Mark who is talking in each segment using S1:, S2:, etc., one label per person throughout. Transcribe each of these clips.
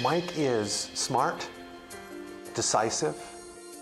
S1: Mike is smart, decisive,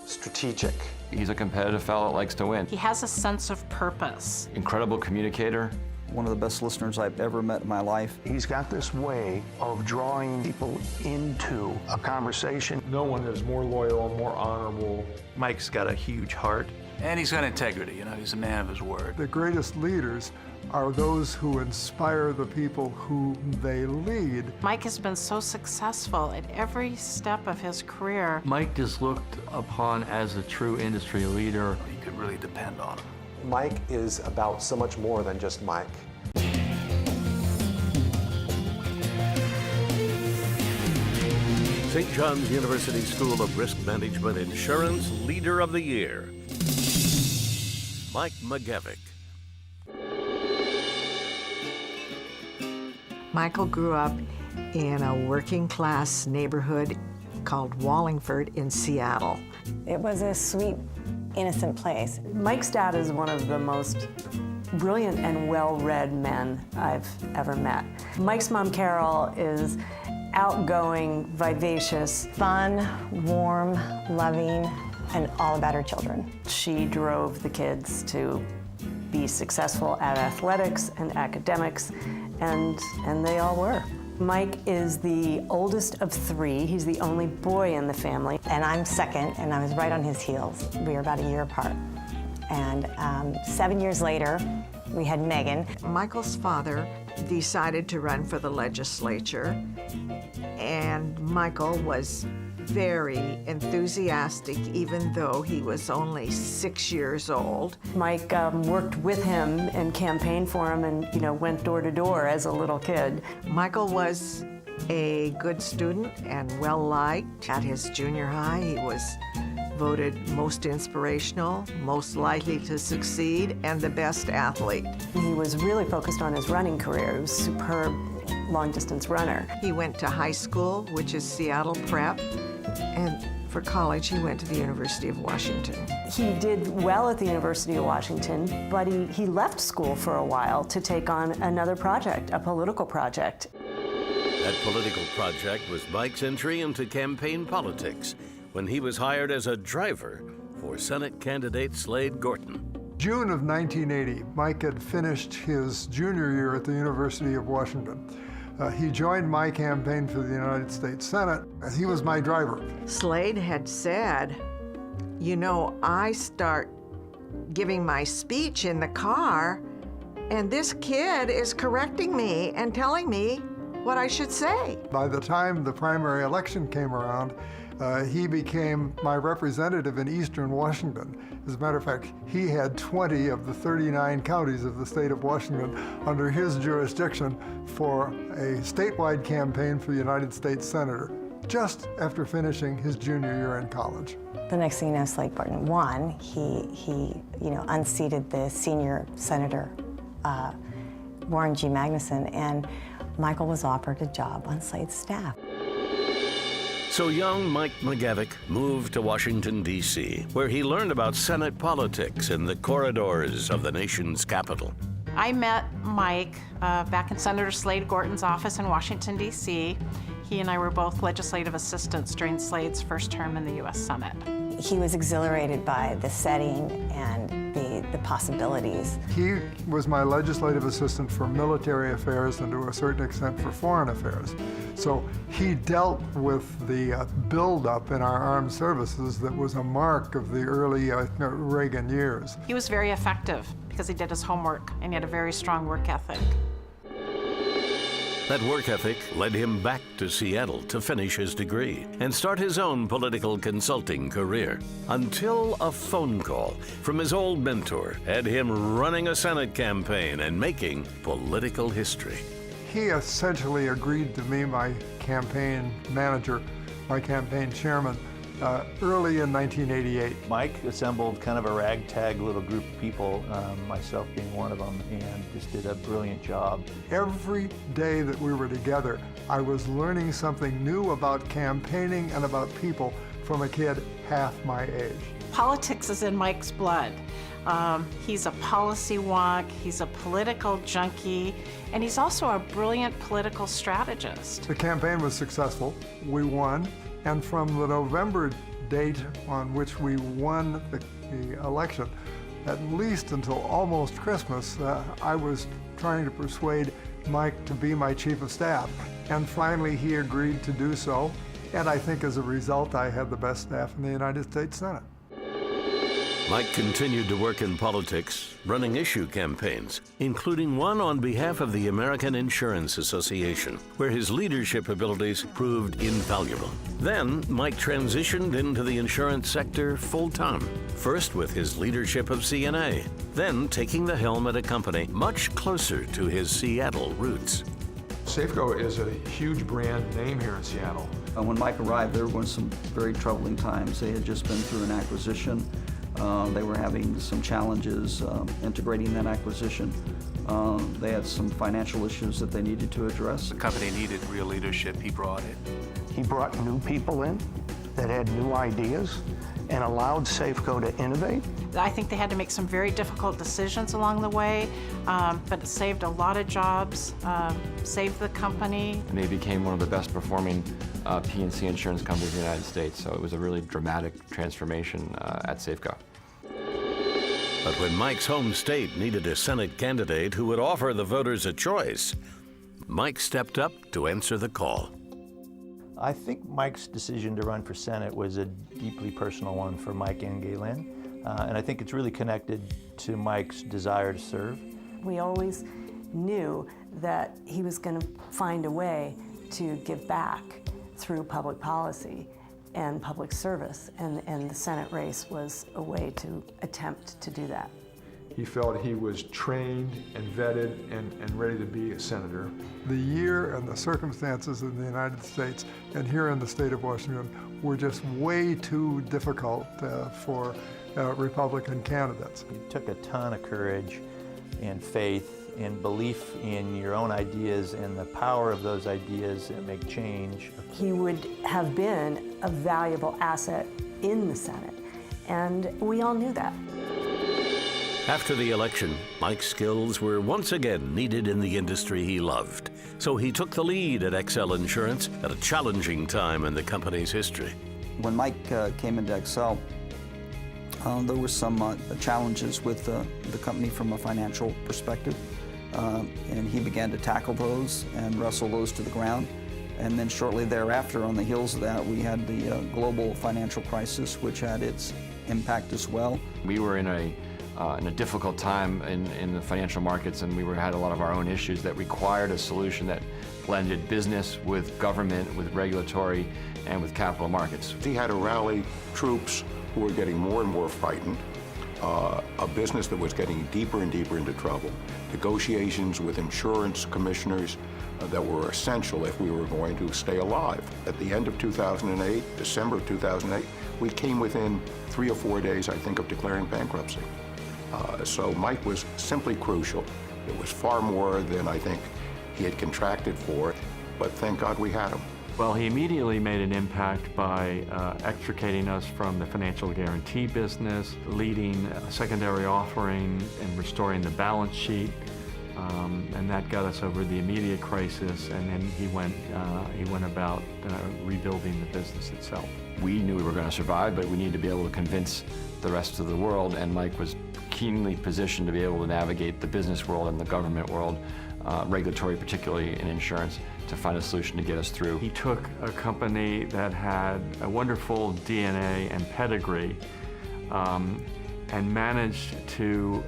S1: strategic.
S2: He's a competitive fellow that likes to win.
S3: He has a sense of purpose.
S2: Incredible communicator.
S4: One of the best listeners I've ever met in my life.
S5: He's got this way of drawing people into a conversation.
S6: No one is more loyal and more honorable.
S7: Mike's got a huge heart.
S8: And he's got integrity, he's a man of his word.
S9: The greatest leaders are those who inspire the people who they lead.
S3: Mike has been so successful at every step of his career.
S10: Mike is looked upon as a true industry leader.
S8: You could really depend on him.
S1: Mike is about so much more than just Mike.
S11: St. John's University School of Risk Management Insurance Leader of the Year, Mike McGavick.
S12: Michael grew up in a working-class neighborhood called Wallingford in Seattle.
S13: It was a sweet, innocent place.
S14: Mike's dad is one of the most brilliant and well-read men I've ever met. Mike's mom, Carol, is outgoing, vivacious,
S13: fun, warm, loving, and all about her children.
S14: She drove the kids to be successful at athletics and academics, and they all were. Mike is the oldest of three. He's the only boy in the family.
S13: And I'm second, and I was right on his heels. We were about a year apart. And 7 years later, we had Megan.
S12: Michael's father decided to run for the legislature, and Michael was very enthusiastic, even though he was only 6 years old.
S14: Mike worked with him and campaigned for him and, went door to door as a little kid.
S12: Michael was a good student and well-liked. At his junior high, he was voted most inspirational, most likely to succeed, and the best athlete.
S14: He was really focused on his running career. He was a superb long-distance runner.
S12: He went to high school, which is Seattle Prep, and for college, he went to the University of Washington.
S14: He did well at the University of Washington, but he left school for a while to take on another project, a political project.
S11: That political project was Mike's entry into campaign politics when he was hired as a driver for Senate candidate Slade Gorton.
S9: June of 1980, Mike had finished his junior year at the University of Washington. He joined my campaign for the United States Senate. He was my driver.
S12: Slade had said, I start giving my speech in the car, and this kid is correcting me and telling me what I should say.
S9: By the time the primary election came around, he became my representative in Eastern Washington. As a matter of fact, he had 20 of the 39 counties of the state of Washington under his jurisdiction for a statewide campaign for United States Senator, just after finishing his junior year in college.
S13: The next thing you know, Slade Gorton won. He unseated the senior senator, Warren G. Magnuson, and Michael was offered a job on Slade's staff.
S11: So young Mike McGavick moved to Washington, D.C., where he learned about Senate politics in the corridors of the nation's capital.
S3: I met Mike back in Senator Slade Gorton's office in Washington, D.C. He and I were both legislative assistants during Slade's first term in the U.S. Senate.
S13: He was exhilarated by the setting and the possibilities.
S9: He was my legislative assistant for military affairs and to a certain extent for foreign affairs. So he dealt with the buildup in our armed services that was a mark of the early Reagan years.
S3: He was very effective because he did his homework and he had a very strong work ethic.
S11: That work ethic led him back to Seattle to finish his degree and start his own political consulting career, until a phone call from his old mentor had him running a Senate campaign and making political history.
S9: He essentially agreed to be my campaign manager, my campaign chairman, early in 1988.
S7: Mike assembled kind of a ragtag little group of people, myself being one of them, and just did a brilliant job.
S9: Every day that we were together, I was learning something new about campaigning and about people from a kid half my age.
S3: Politics is in Mike's blood. He's a policy wonk, he's a political junkie, and he's also a brilliant political strategist.
S9: The campaign was successful. We won. And from the November date on which we won the election, at least until almost Christmas, I was trying to persuade Mike to be my chief of staff. And finally, he agreed to do so. And I think as a result, I had the best staff in the United States Senate.
S11: Mike continued to work in politics, running issue campaigns, including one on behalf of the American Insurance Association, where his leadership abilities proved invaluable. Then, Mike transitioned into the insurance sector full-time, first with his leadership of CNA, then taking the helm at a company much closer to his Seattle roots.
S6: Safeco is a huge brand name here in Seattle.
S4: When Mike arrived, there were some very troubling times. They had just been through an acquisition. They were having some challenges integrating that acquisition. They had some financial issues that they needed to address.
S8: The company needed real leadership. He brought it.
S5: He brought new people in that had new ideas and allowed Safeco to innovate.
S3: I think they had to make some very difficult decisions along the way, but it saved a lot of jobs, saved the company.
S2: And they became one of the best performing P&C insurance companies in the United States, so it was a really dramatic transformation at Safeco.
S11: But when Mike's home state needed a Senate candidate who would offer the voters a choice, Mike stepped up to answer the call.
S7: I think Mike's decision to run for Senate was a deeply personal one for Mike and Galen, and I think it's really connected to Mike's desire to serve.
S14: We always knew that he was going to find a way to give back through public policy and public service, and the Senate race was a way to attempt to do that.
S6: He felt he was trained and vetted and ready to be a senator.
S9: The year and the circumstances in the United States and here in the state of Washington were just way too difficult for Republican candidates.
S7: It took a ton of courage and faith and belief in your own ideas and the power of those ideas that make change.
S14: He would have been a valuable asset in the Senate, and we all knew that.
S11: After the election, Mike's skills were once again needed in the industry he loved. So he took the lead at XL Insurance at a challenging time in the company's history.
S4: When Mike came into XL, there were some challenges with the company from a financial perspective, and he began to tackle those and wrestle those to the ground. And then shortly thereafter, on the heels of that, we had the global financial crisis, which had its impact as well.
S2: We were in a difficult time in the financial markets, and we had a lot of our own issues that required a solution that blended business with government, with regulatory, and with capital markets.
S15: He had to rally troops who were getting more and more frightened, a business that was getting deeper and deeper into trouble, negotiations with insurance commissioners that were essential if we were going to stay alive. At the end of 2008, December of 2008, we came within 3 or 4 days, I think, of declaring bankruptcy. So Mike was simply crucial. It was far more than I think he had contracted for, but thank God we had him.
S10: Well, he immediately made an impact by extricating us from the financial guarantee business, leading a secondary offering and restoring the balance sheet, and that got us over the immediate crisis, and then he went about rebuilding the business itself.
S2: We knew we were going to survive, but we needed to be able to convince the rest of the world, and Mike was keenly positioned to be able to navigate the business world and the government world, regulatory particularly in insurance, to find a solution to get us through.
S10: He took a company that had a wonderful DNA and pedigree and managed to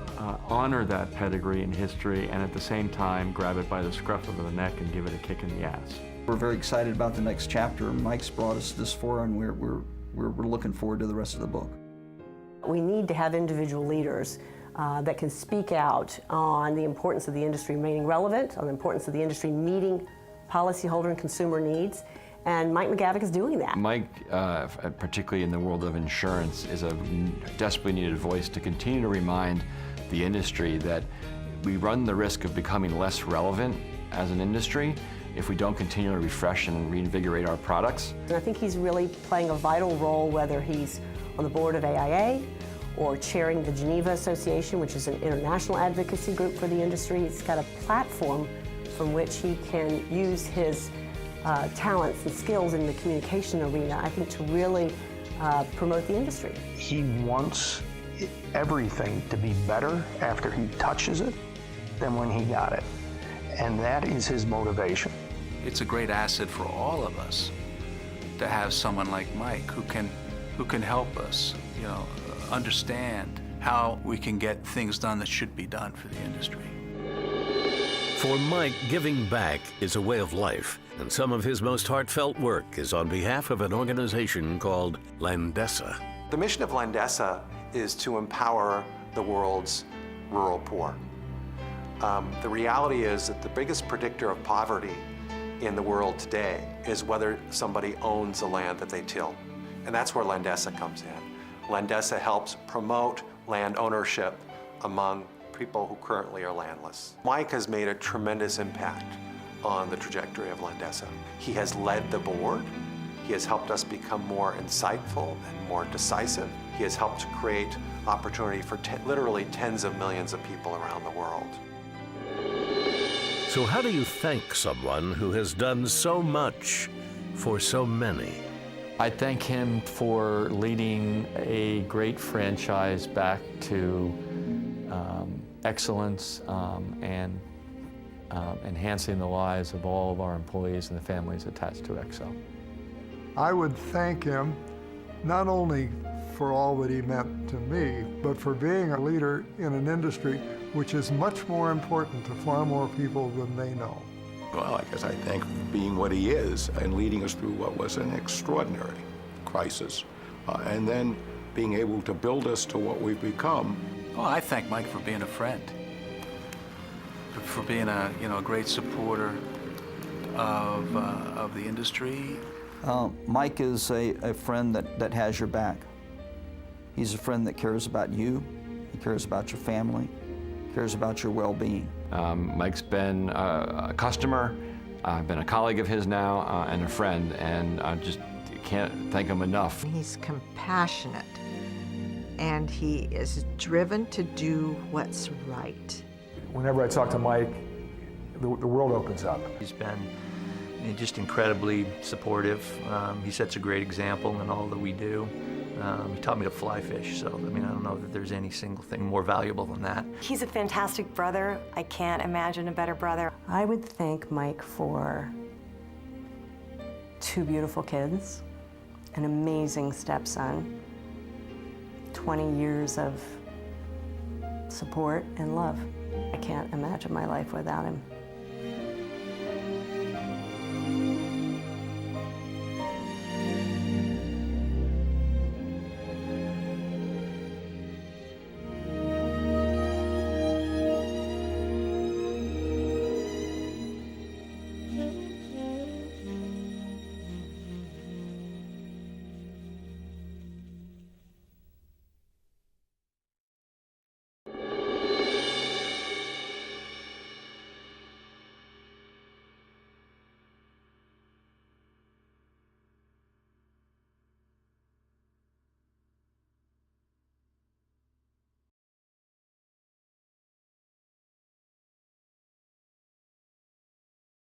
S10: honor that pedigree and history, and at the same time grab it by the scruff of the neck and give it a kick in the ass.
S4: We're very excited about the next chapter. Mike's brought us this far, and we're looking forward to the rest of the book.
S14: We need to have individual leaders that can speak out on the importance of the industry remaining relevant, on the importance of the industry meeting policyholder and consumer needs, and Mike McGavick is doing that.
S2: Mike, particularly in the world of insurance, is a desperately needed voice to continue to remind the industry that we run the risk of becoming less relevant as an industry if we don't continue to refresh and reinvigorate our products.
S14: And I think he's really playing a vital role, whether he's on the board of AIA or chairing the Geneva Association, which is an international advocacy group for the industry. He's got a platform from which he can use his talents and skills in the communication arena, I think, to really promote the industry.
S5: He wants everything to be better after he touches it than when he got it. And that is his motivation.
S8: It's a great asset for all of us to have someone like Mike who can help us, understand how we can get things done that should be done for the industry.
S11: For Mike, giving back is a way of life, and some of his most heartfelt work is on behalf of an organization called Landesa.
S1: The mission of Landesa is to empower the world's rural poor. The reality is that the biggest predictor of poverty in the world today is whether somebody owns the land that they till. And that's where Landesa comes in. Landesa helps promote land ownership among people who currently are landless. Mike has made a tremendous impact on the trajectory of Landesa. He has led the board. He has helped us become more insightful and more decisive. He has helped to create opportunity for literally tens of millions of people around the world.
S11: So how do you thank someone who has done so much for so many?
S2: I thank him for leading a great franchise back to excellence and enhancing the lives of all of our employees and the families attached to Excel.
S9: I would thank him not only for all that he meant to me, but for being a leader in an industry which is much more important to far more people than they know.
S15: Well, I guess I thank him for being what he is and leading us through what was an extraordinary crisis, and then being able to build us to what we've become.
S8: Oh, I thank Mike for being a friend, for being a great supporter of the industry.
S4: Mike is a friend that has your back. He's a friend that cares about you, he cares about your family, cares about your well-being.
S2: Mike's been a customer, I've been a colleague of his now, and a friend, and I just can't thank him enough.
S12: He's compassionate, and he is driven to do what's right.
S6: Whenever I talk to Mike, the world opens up.
S7: He's been just incredibly supportive. He sets a great example in all that we do. He taught me to fly fish, so I don't know that there's any single thing more valuable than that.
S13: He's a fantastic brother. I can't imagine a better brother.
S14: I would thank Mike for 2 beautiful kids, an amazing stepson, 20 years of support and love. I can't imagine my life without him.